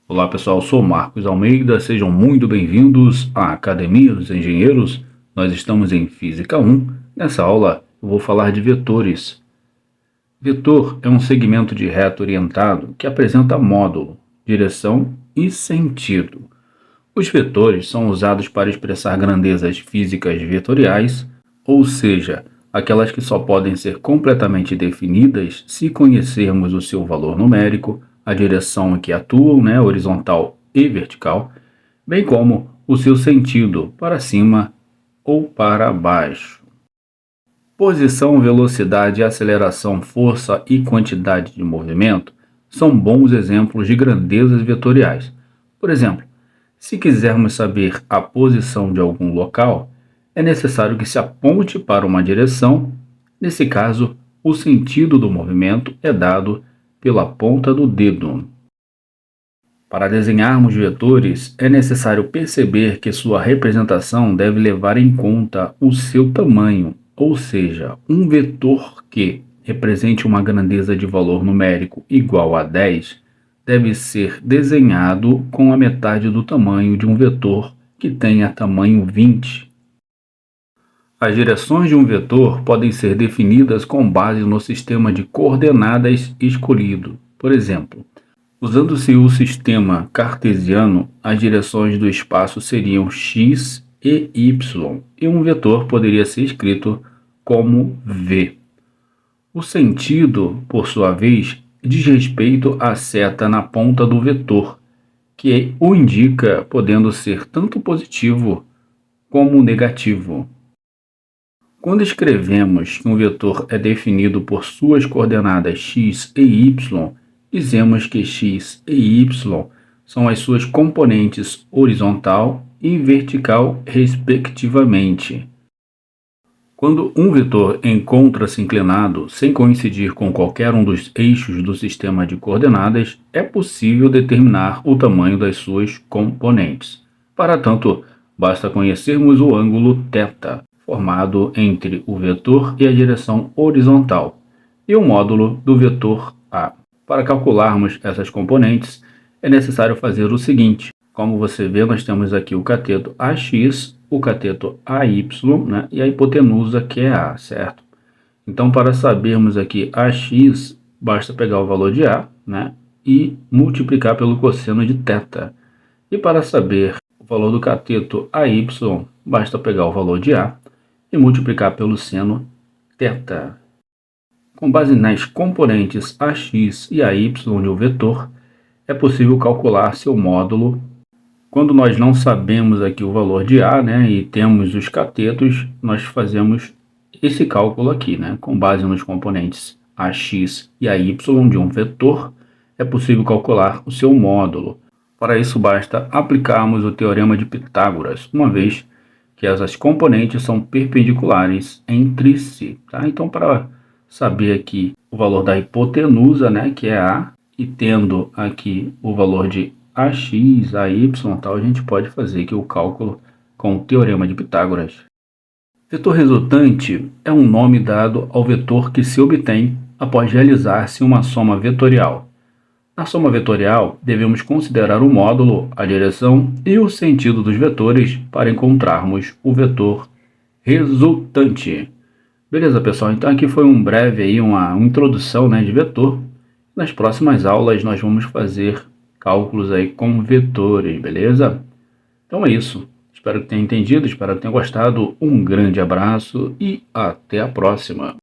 Olá pessoal, sou Marcos Almeida, sejam muito bem-vindos à Academia dos Engenheiros. Nós estamos em Física 1. Nessa aula eu vou falar de vetores. Vetor é um segmento de reta orientado que apresenta módulo, direção e sentido. Os vetores são usados para expressar grandezas físicas vetoriais, ou seja, aquelas que só podem ser completamente definidas se conhecermos o seu valor numérico, a direção em que atuam, horizontal e vertical, bem como o seu sentido, para cima ou para baixo. Posição, velocidade, aceleração, força e quantidade de movimento são bons exemplos de grandezas vetoriais. Por exemplo, se quisermos saber a posição de algum local, é necessário que se aponte para uma direção. Nesse caso, o sentido do movimento é dado pela ponta do dedo. Para desenharmos vetores, é necessário perceber que sua representação deve levar em conta o seu tamanho, ou seja, um vetor que represente uma grandeza de valor numérico igual a 10 deve ser desenhado com a metade do tamanho de um vetor que tenha tamanho 20. As direções de um vetor podem ser definidas com base no sistema de coordenadas escolhido. Por exemplo, usando-se o sistema cartesiano, as direções do espaço seriam x e y, e um vetor poderia ser escrito como v. O sentido, por sua vez, diz respeito à seta na ponta do vetor, que o indica, podendo ser tanto positivo como negativo. Quando escrevemos que um vetor é definido por suas coordenadas x e y, dizemos que x e y são as suas componentes horizontal e vertical, respectivamente. Quando um vetor encontra-se inclinado sem coincidir com qualquer um dos eixos do sistema de coordenadas, é possível determinar o tamanho das suas componentes. Para tanto, basta conhecermos o ângulo θ, formado entre o vetor e a direção horizontal, e o módulo do vetor A. Para calcularmos essas componentes, é necessário fazer o seguinte. Como você vê, nós temos aqui o cateto AX, o cateto AY, e a hipotenusa, que é A, certo? Então, para sabermos aqui AX, basta pegar o valor de A, e multiplicar pelo cosseno de θ. E para saber o valor do cateto AY, basta pegar o valor de A e multiplicar pelo seno θ. Com base nas componentes AX e AY de um vetor, é possível calcular seu módulo. Quando nós não sabemos aqui o valor de A, e temos os catetos, nós fazemos esse cálculo aqui, com base nos componentes AX e AY de um vetor, é possível calcular o seu módulo. Para isso, basta aplicarmos o teorema de Pitágoras, uma vez que essas componentes são perpendiculares entre si. Tá? Então, para saber aqui o valor da hipotenusa, que é A, e tendo aqui o valor de AX, AY, tal, a gente pode fazer aqui o cálculo com o teorema de Pitágoras. Vetor resultante é um nome dado ao vetor que se obtém após realizar-se uma soma vetorial. Na soma vetorial, devemos considerar o módulo, a direção e o sentido dos vetores para encontrarmos o vetor resultante. Beleza, pessoal? Então aqui foi um breve aí, uma introdução de vetor. Nas próximas aulas nós vamos fazer cálculos aí com vetores, beleza? Então é isso. Espero que tenha entendido, espero que tenha gostado. Um grande abraço e até a próxima.